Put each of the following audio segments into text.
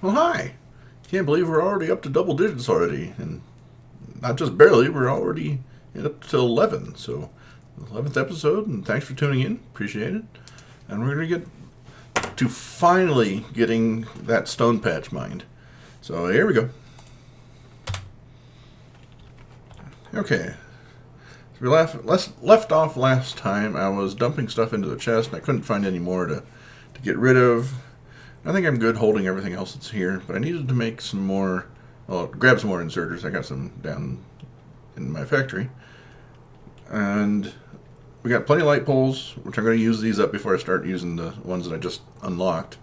Well, hi. Can't believe we're already up to double digits already. And not just barely, we're already up to 11. So, 11th episode, and thanks for tuning in. Appreciate it. And we're going to get to finally getting that stone patch mined. So, here we go. Okay. So we left off last time. I was dumping stuff into the chest, and I couldn't find any more to get rid of. I think I'm good holding everything else that's here, but I needed to make some more, well, grab some more inserters. I got some down in my factory. And we got plenty of light poles, which I'm going to use these up before I start using the ones that I just unlocked.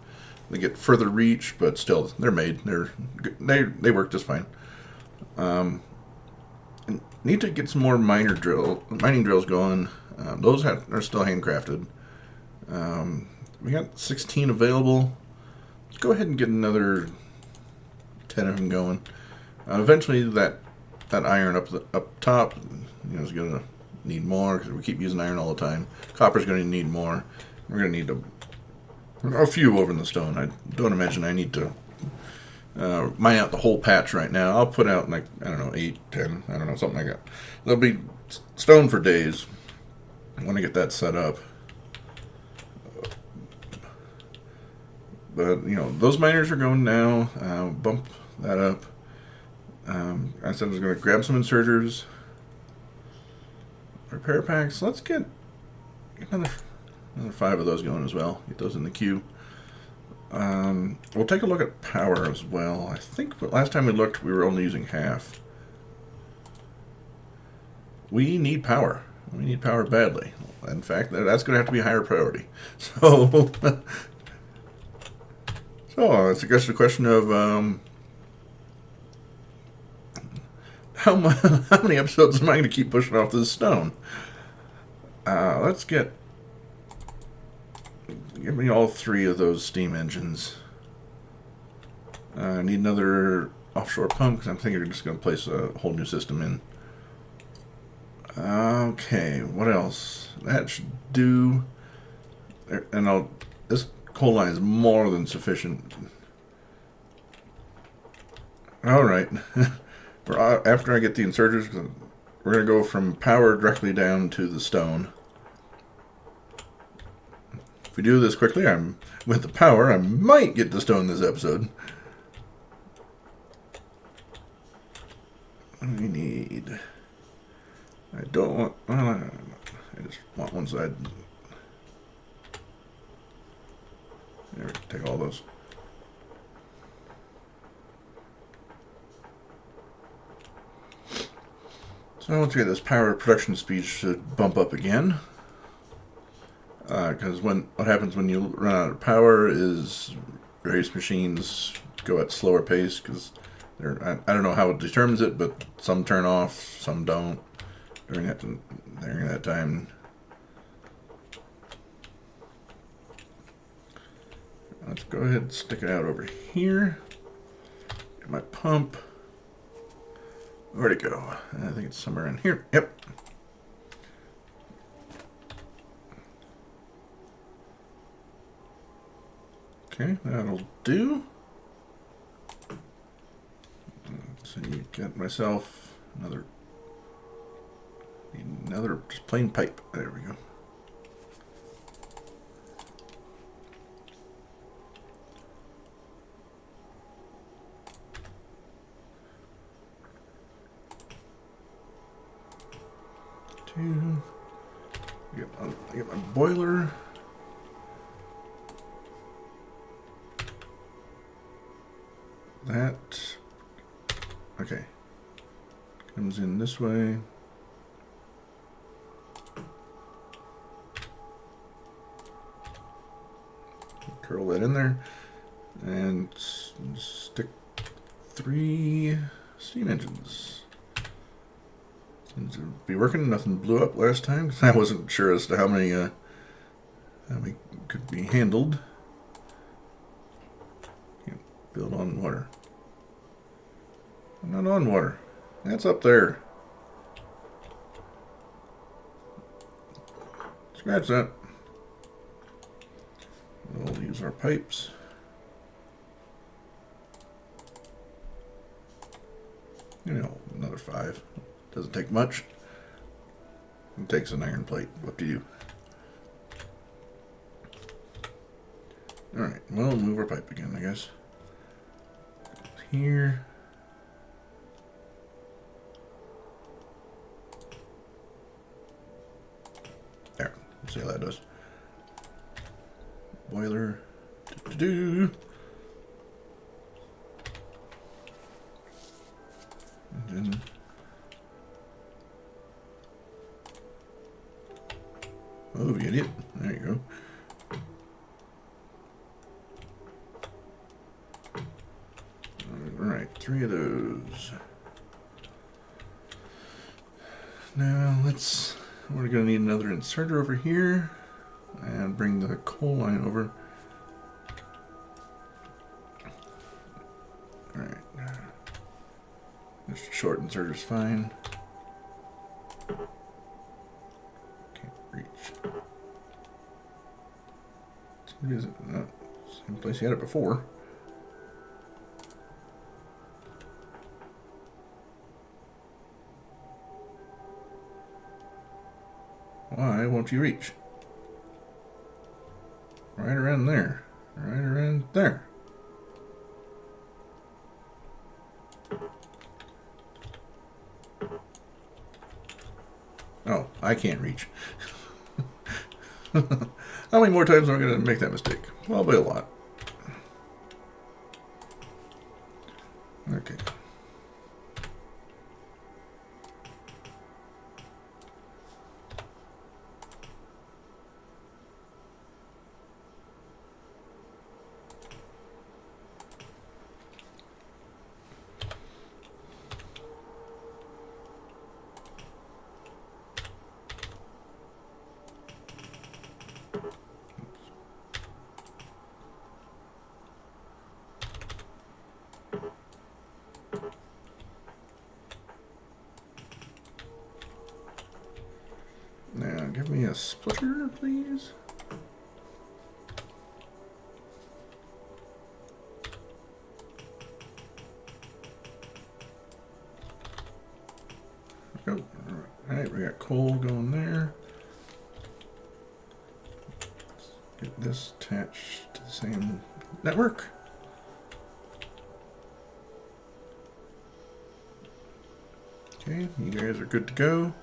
They get further reach, but still, they're made. They work just fine. Need to get some more mining drills going. Are still handcrafted. We got 16 available. Let's go ahead and get another 10 of them going. Eventually, that iron up top, is gonna need more because we keep using iron all the time. Copper's gonna need more. We're gonna need a few over in the stone. I don't imagine I need to mine out the whole patch right now. I'll put out like, I don't know, 8, 10, I don't know, something like that. There'll be stone for days. I want to get that set up. But, those miners are going now. Bump that up. I said I was going to grab some inserters. Repair packs. Let's get another 5 of those going as well. Get those in the queue. We'll take a look at power as well. I think last time we looked, we were only using half. We need power. We need power badly. In fact, that's going to have to be a higher priority. So, it's I guess the question of how many episodes am I going to keep pushing off this stone? Let's give me all 3 of those steam engines. I need another offshore pump because I'm thinking we're just going to place a whole new system in. Okay, what else? That should do. And this coal line is more than sufficient. All right. After I get the inserters, we're going to go from power directly down to the stone. If we do this quickly, with the power, I might get the stone this episode. We need... I don't want... I just want one side. There, take all those. So once we get this power, production speed should bump up again. Because what happens when you run out of power is various machines go at slower pace because I don't know how it determines it, but some turn off, some don't during that time. Let's go ahead and stick it out over here. Get my pump. Where'd it go? I think it's somewhere in here. Yep. Okay, that'll do. So you get myself another just plain pipe. There we go. Get my boiler. That, okay, comes in this way. Curl that in there and stick 3 steam engines. Seems to be working. Nothing blew up last time because I wasn't sure as to how many could be handled. Can't build on water. I'm not on water. That's up there. Scratch that. We'll use our pipes. You know, another 5. Doesn't take much. It takes an iron plate. Up to you. Alright, well, move our pipe again, I guess. Here. There. Let's see how that does. Boiler. Do-do-do. Engine. Oh, you idiot. There you go. Alright, 3 of those. Now we're going to need another inserter over here and bring the coal line over. Alright. Just a short inserter's fine. Can't reach. Is it not same place you had it before? Why won't you reach? Right around there. Right around there. Oh, I can't reach. How many more times am I going to make that mistake? Probably a lot. Okay. Now, give me a splitter, please. Go. Alright, we got coal going there. Let's get this attached to the same network. Okay, you guys are good to go.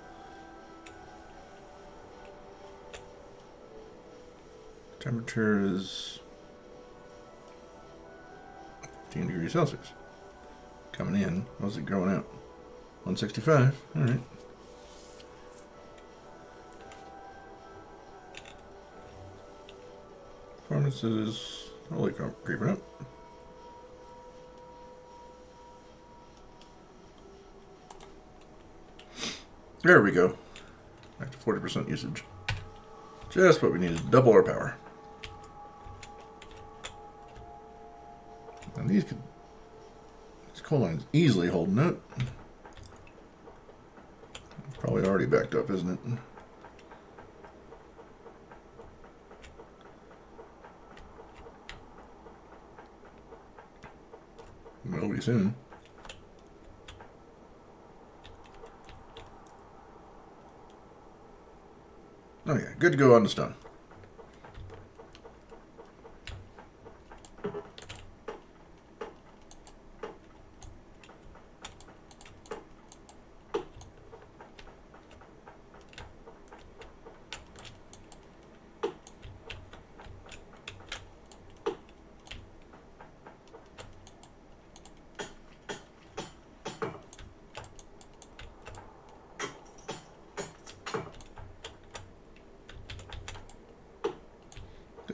Temperature is 15 degrees Celsius. Coming in. How's it going out? 165. Alright. Performance is holy crap, creeping up. There we go. Back to 40% usage. Just what we needed. Double our power. And these coal lines easily holding it. Probably already backed up, isn't it? Will be soon. Oh yeah, good to go on the stone.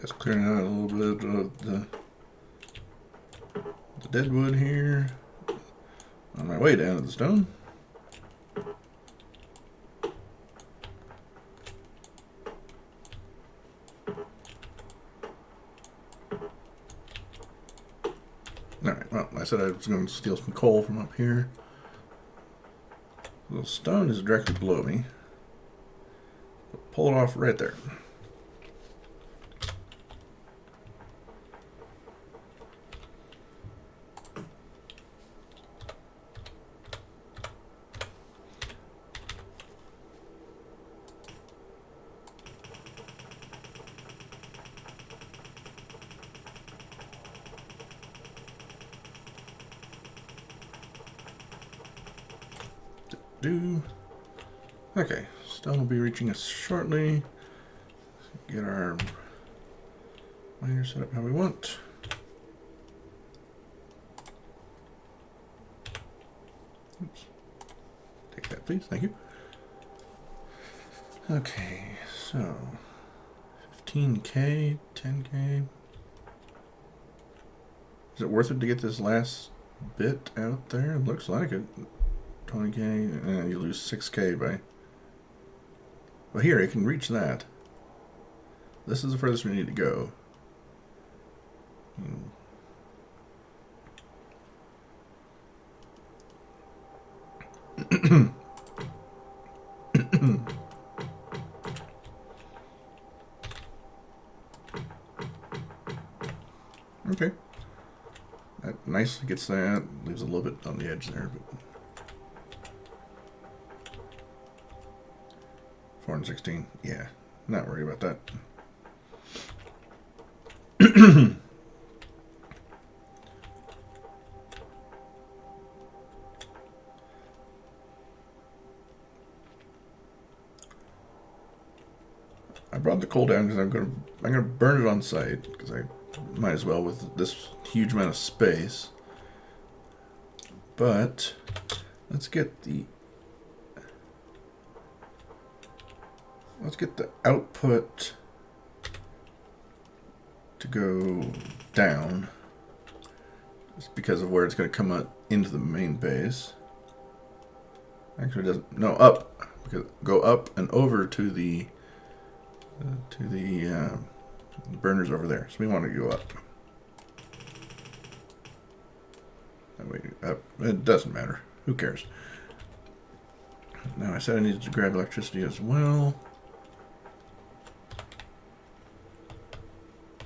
Just clearing out a little bit of the dead wood here. On my way down to the stone. Alright, well, I said I was going to steal some coal from up here. The stone is directly below me. Pull it off right there. do. Okay, stone will be reaching us shortly. Get our miner set up how we want. Oops. Take that, please. Thank you. Okay, so 15K, 10K. Is it worth it to get this last bit out there? It looks like it. 20K, you lose 6K by... Well, here, it can reach that. This is the furthest we need to go. Okay. That nicely gets that. Leaves a little bit on the edge there, but 416. Yeah, not worried about that. I brought the coal down because I'm gonna burn it on site because I might as well with this huge amount of space. But let's get the output to go down just because of where it's going to come out into the main base. Actually, it doesn't. No, up. Because go up and over to the burners over there. So we want to go up. That way, up. It doesn't matter. Who cares? Now I said I needed to grab electricity as well.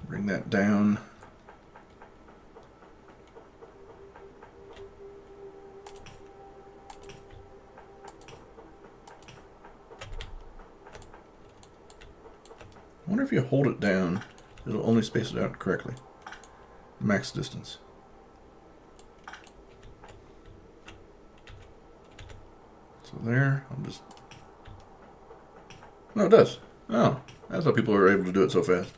Bring that down. I wonder if you hold it down, it'll only space it out correctly. Max distance. So there, I'll just... No, it does. Oh, that's how people are able to do it so fast.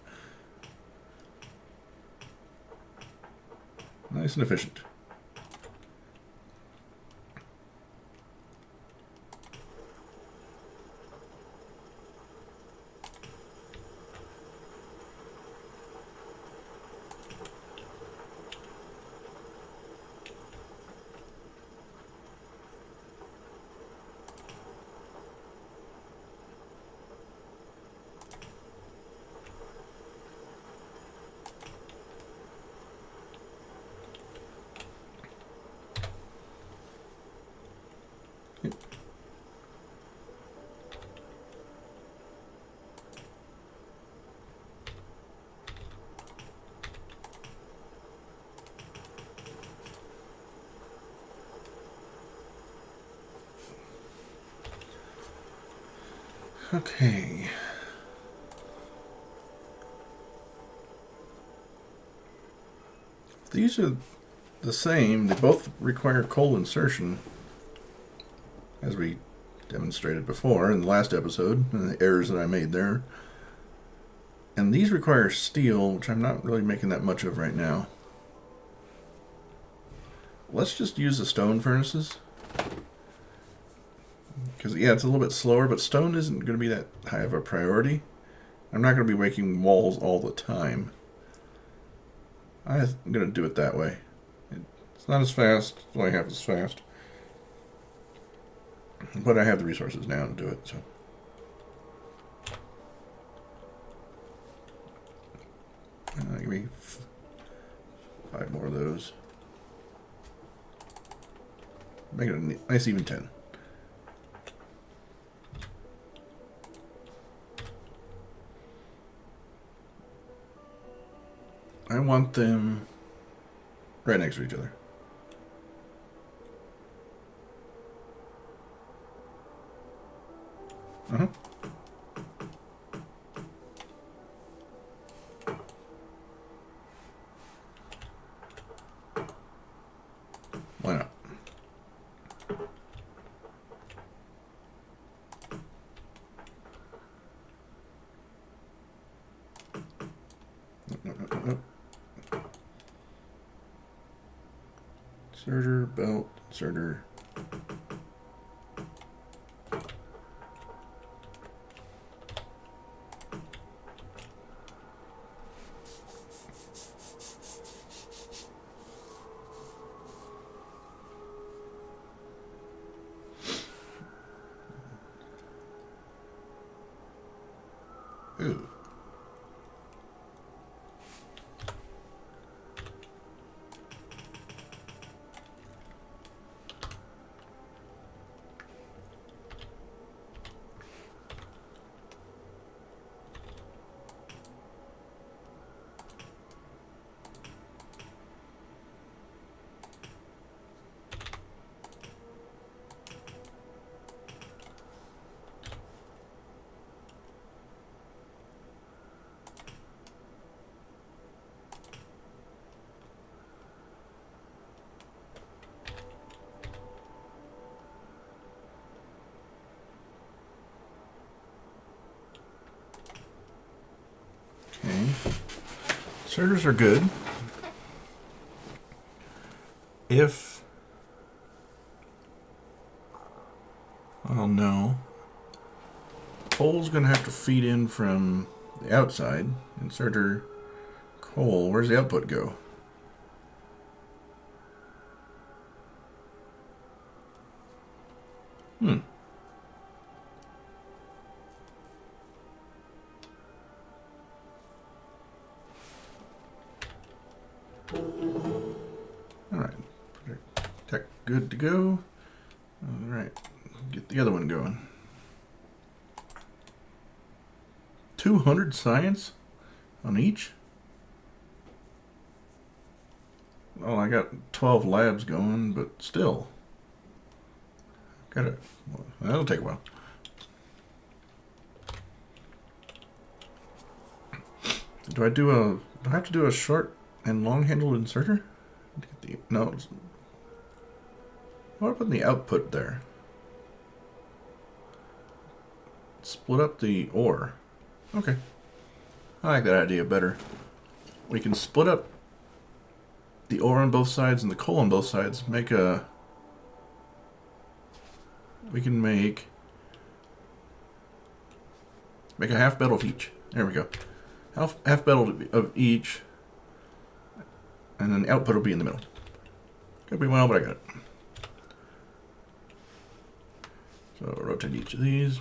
Nice and efficient. Okay. These are the same. They both require coal insertion, as we demonstrated before in the last episode, and the errors that I made there. And these require steel, which I'm not really making that much of right now. Let's just use the stone furnaces. Because, yeah, it's a little bit slower, but stone isn't going to be that high of a priority. I'm not going to be making walls all the time. I'm going to do it that way. It's not as fast. It's only half as fast. But I have the resources now to do it, so. Give me 5 more of those. Make it a nice even 10. I want them right next to each other. Uh-huh. Why not? Inserter, belt, inserter. Ooh. Okay. Inserters are good. If... Oh no. Coal's going to have to feed in from the outside. Inserter, coal. Where's the output go? Alright. Tech good to go. Alright. Get the other one going. 200 science on each? Well, I got 12 labs going, but still. Gotta. Well, that'll take a while. Do I have to do a short and long-handled inserter? No. What about the output there? Split up the ore. Okay. I like that idea better. We can split up the ore on both sides and the coal on both sides. We can make a half bottle of each. There we go. Half bottle of each. And then the output will be in the middle. Could be well, but I got it. So rotate each of these.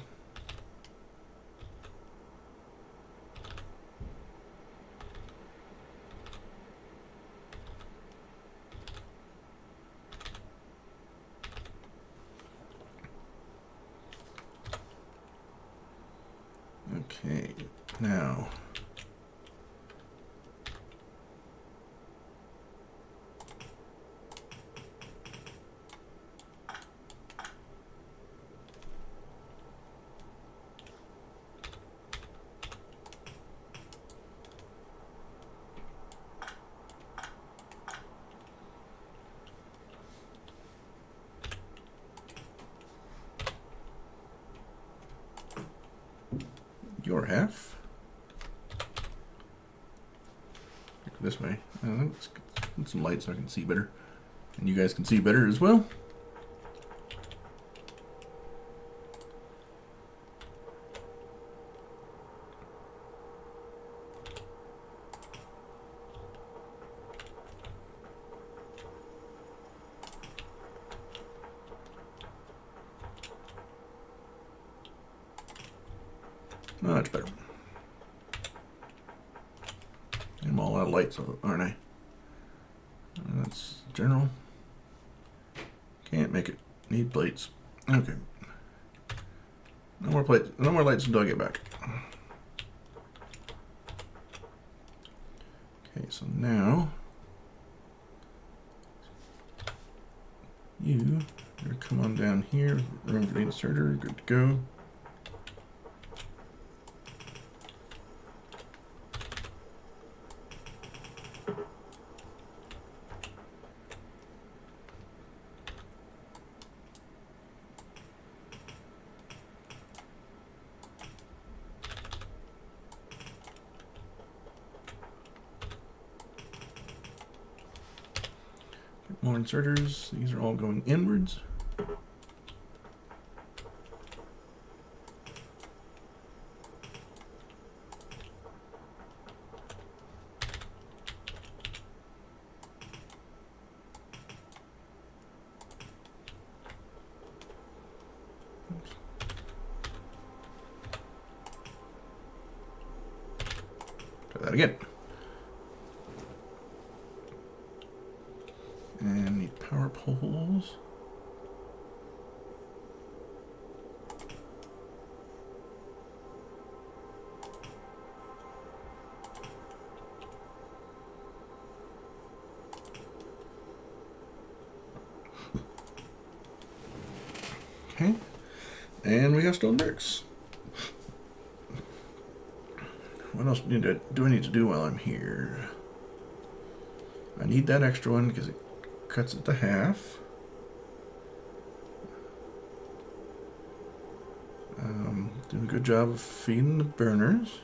Okay, now your half. This way. Let's get some light so I can see better. And you guys can see better as well. Much better. I'm all out of lights, aren't I? That's general. Can't make it. Need plates. Okay. No more plates. No more lights until I get back. Okay, so now you're gonna come on down here. Room for the inserter. Good to go. Get more inserters. These are all going inwards. Try that again. And need power poles. Okay. And we have stone bricks. What else do I need to do while I'm here? I need that extra one because it cuts it to half. Doing a good job of feeding the burners.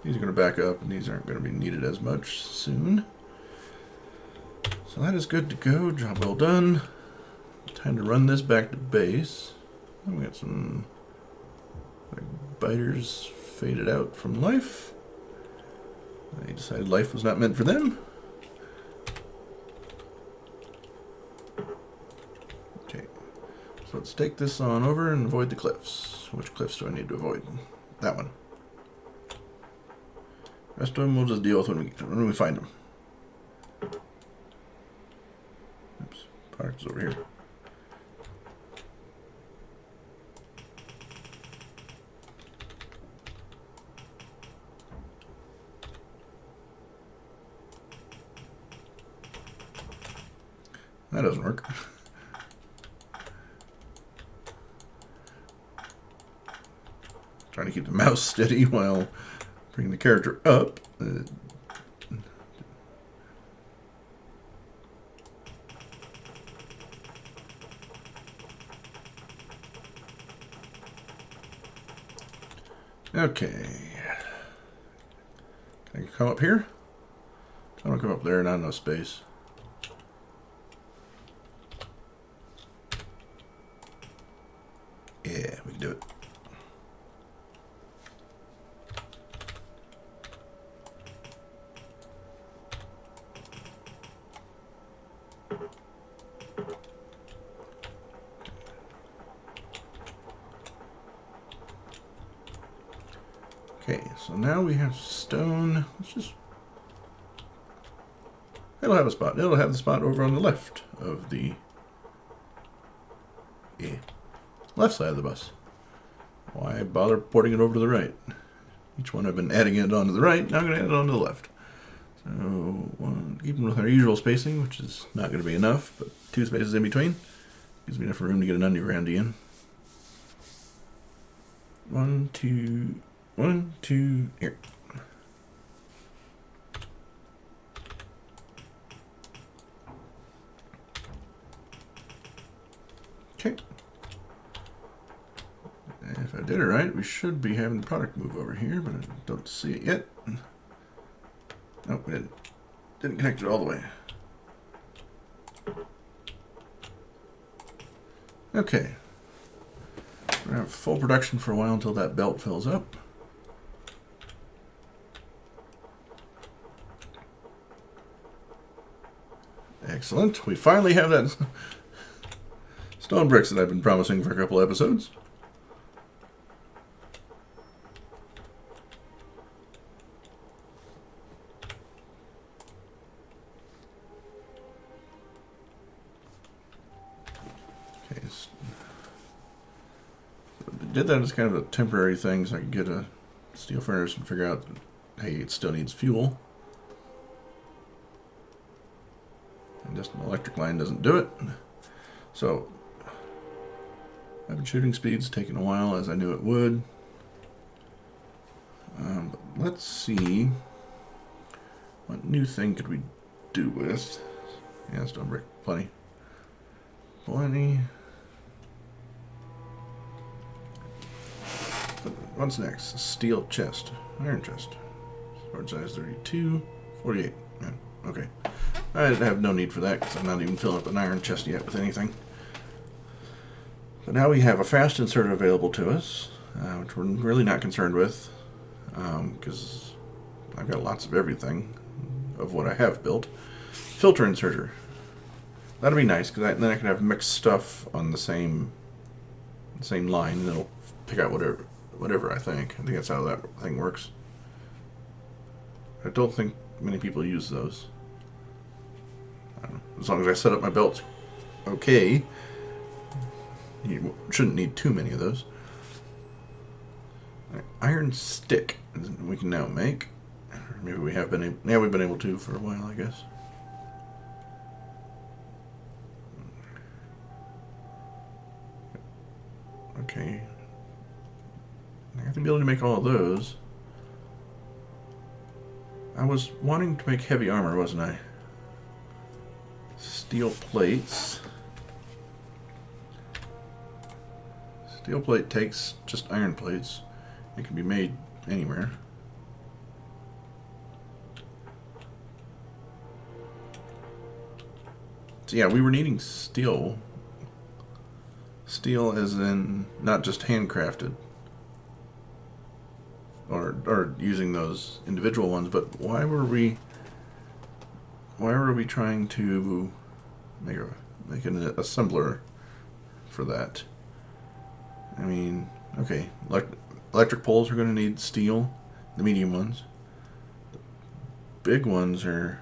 These are going to back up, and these aren't going to be needed as much soon. So that is good to go. Job well done. Time to run this back to base. And we got some biters faded out from life. They decided life was not meant for them. Okay, so let's take this on over and avoid the cliffs. Which cliffs do I need to avoid? That one. Rest of them we'll just deal with when we find them. Oops, product is over here. That doesn't work. Trying to keep the mouse steady while bringing the character up. Okay. Can I come up here? I don't come up there, not enough space. Yeah, we can do it. Okay, so now we have stone. Let's just... It'll have a spot. It'll have the spot over on the left of the... Yeah. Left side of the bus. Why bother porting it over to the right? Each one I've been adding it onto the right, now I'm going to add it onto the left. So, even with our usual spacing, which is not going to be enough, but 2 spaces in between, gives me enough room to get an underground in. 1, 2, 1, 2, here. Okay. If I did it right, we should be having the product move over here, but I don't see it yet. Nope, we didn't connect it all the way. Okay. We're going to have full production for a while until that belt fills up. Excellent. We finally have that stone bricks that I've been promising for a couple episodes. Okay, so I did that as kind of a temporary thing so I could get a steel furnace and figure out that, hey, it still needs fuel. And just an electric line doesn't do it. So, I've shooting speed's taking a while, as I knew it would. But let's see, what new thing could we do with? Yeah, stone brick, plenty. What's next? Steel chest, iron chest. Sword size 32, 48. Yeah, okay. I have no need for that because I'm not even filling up an iron chest yet with anything. But now we have a fast insert available to us, which we're really not concerned with because I've got lots of everything of what I have built. Filter inserter. That'll be nice because then I can have mixed stuff on the same line, and it'll pick out whatever I think. I think that's how that thing works. I don't think many people use those. As long as I set up my belts okay, you shouldn't need too many of those. Right, iron stick we can now make. Maybe we have been able, yeah, we've been able to for a while, I guess. Okay. I have to be able to make all of those. I was wanting to make heavy armor, wasn't I? Steel plates. Steel plate takes just iron plates. It can be made anywhere. So yeah, we were needing steel. Steel as in not just handcrafted. Or using those individual ones, but why were we trying to make an assembler for that? I mean, okay, electric poles are going to need steel, the medium ones. The big ones are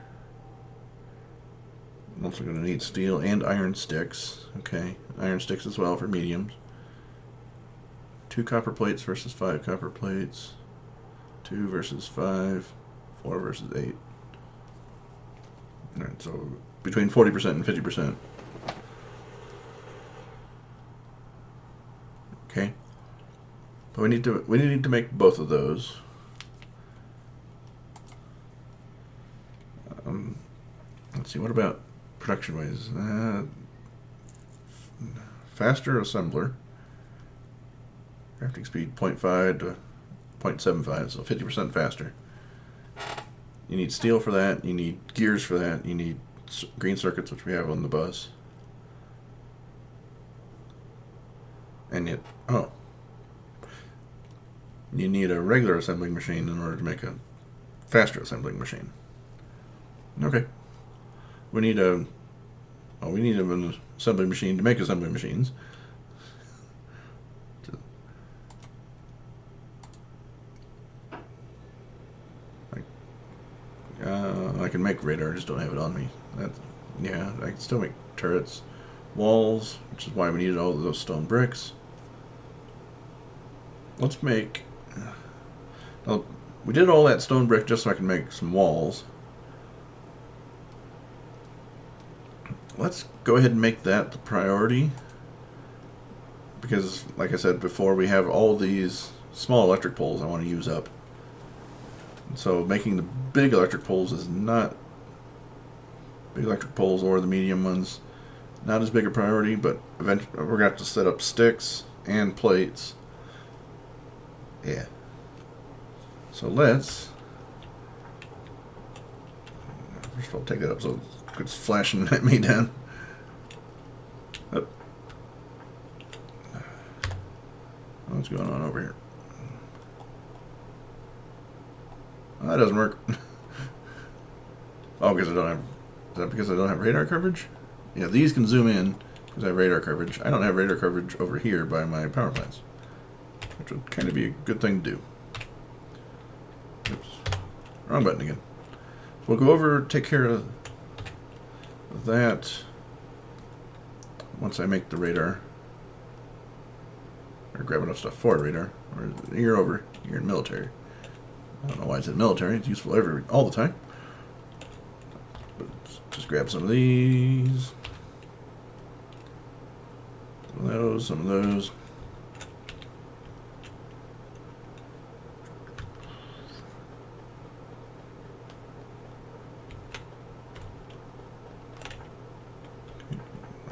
also going to need steel and iron sticks. Okay, iron sticks as well for mediums. 2 copper plates versus 5 copper plates. 2 versus 5, 4 versus 8. Alright, so between 40% and 50%. Okay. But we need to make both of those. Let's see, what about production ways? Faster assembler. Crafting speed 0.5 to 0.75, so 50% faster. You need steel for that, you need gears for that, you need green circuits, which we have on the bus. And yet, you need a regular assembling machine in order to make a faster assembling machine. Okay. We need an assembling machine to make assembling machines. I can make radar, I just don't have it on me. Yeah, I can still make turrets, walls, which is why we needed all of those stone bricks. Let's make... Well, we did all that stone brick just so I can make some walls. Let's go ahead and make that the priority. Because, like I said before, we have all these small electric poles I want to use up. So making the big electric poles is not... Big electric poles or the medium ones, not as big a priority, but eventually we're going to have to set up sticks and plates. Yeah. So let's... First of all, take that up so it's flashing at me down. Oh. What's going on over here? Oh, that doesn't work. Oh, because I don't have... Is that because I don't have radar coverage? Yeah, these can zoom in because I have radar coverage. I don't have radar coverage over here by my power plants, which would kind of be a good thing to do. Oops. Wrong button again. We'll go over, take care of that once I make the radar. Or grab enough stuff for a radar. Or you're over. You're in military. I don't know why it's in military. It's useful all the time. But just grab some of these. Some of those. Some of those.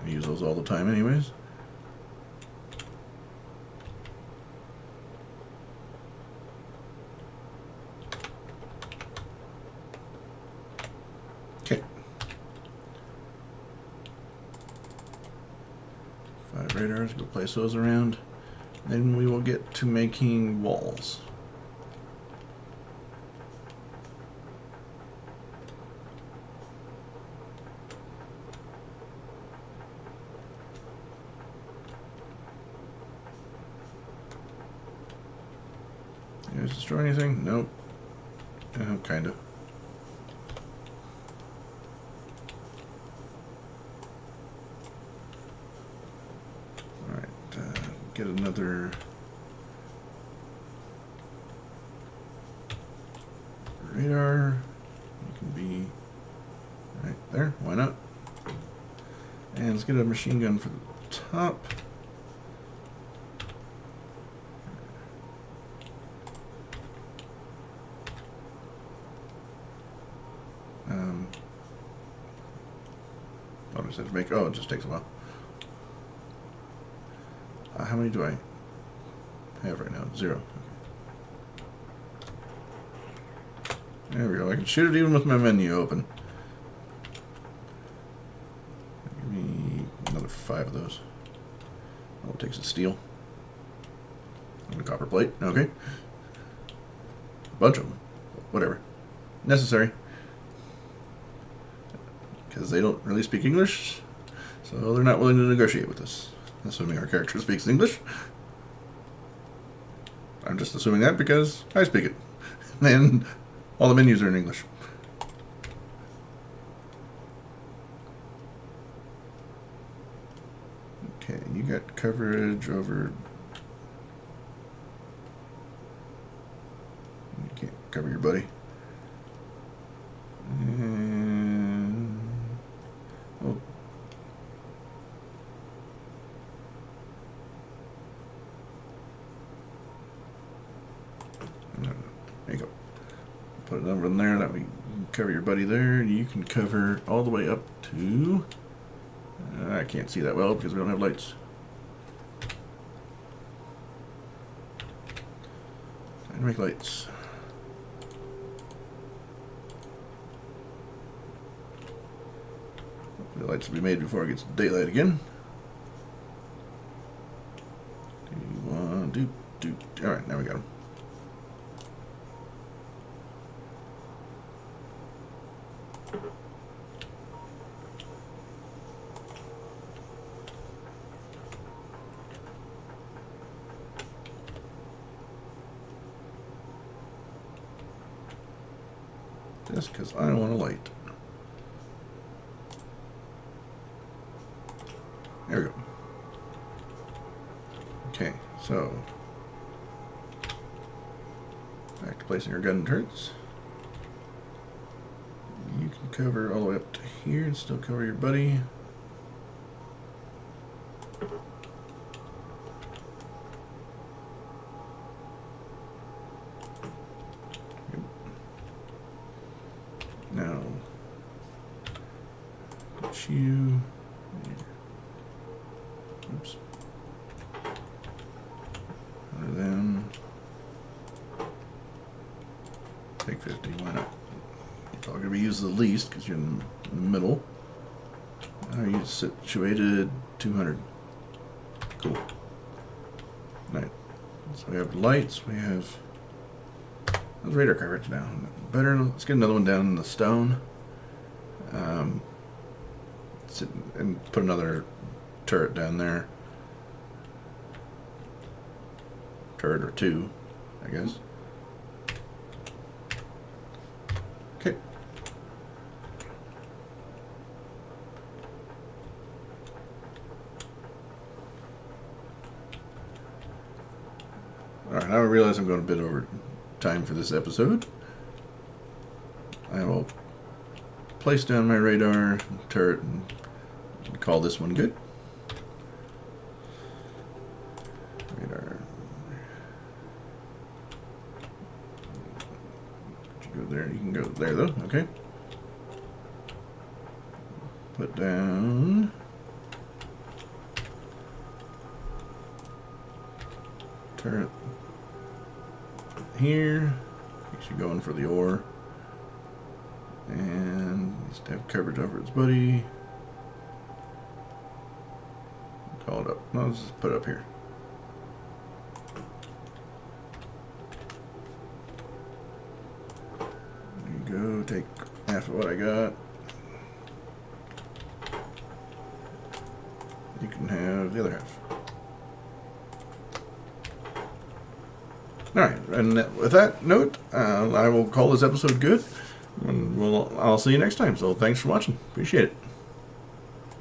I use those all the time anyways. Okay. 5 radars, go place those around. Then we will get to making walls. You guys destroy anything? Nope. Kinda. Alright, get another radar. You can be right there, why not? And let's get a machine gun for the top. I'll just have to make, oh, it just takes a while. How many do I have right now? 0. There we go. I can shoot it even with my menu open. Give me another 5 of those. Oh, it takes a steel. And a copper plate. Okay. A bunch of them. Whatever. Necessary. Because they don't really speak English, so they're not willing to negotiate with us. Assuming our character speaks English. I'm just assuming that because I speak it. And all the menus are in English. Okay, you got coverage over... You can't cover your buddy. And... Oh. There you go. Put it over in there. That way you can cover your buddy there. You can cover all the way up to... I can't see that well because we don't have lights. Time to make lights. Hopefully the lights will be made before it gets daylight again. Alright, now we got them. Just because I want a light. There we go. Okay, so back to placing our gun turrets. You can cover all the way up to here and still cover your buddy. Now, put you there. Oops. And then take 50. Why not? You're probably going to be used the least because you're in the middle. Are you situated 200? Cool. Right. So we have lights. We have radar coverage now. Better. Let's get another one down in the stone. Sit and put another turret down there. Turret or 2, I guess. Okay. Alright, now I realize I'm going a bit over time for this episode. I will place down my radar turret and call this one good. Radar. Could you go there? You can go there though. Okay. Put down turret here. He's going for the ore. And needs to have coverage over its buddy. Hold up. Let's just put it up here. There you go. Take half of what I got. You can have the other half. All right, and with that note, I will call this episode good, and I'll see you next time. So thanks for watching. Appreciate it.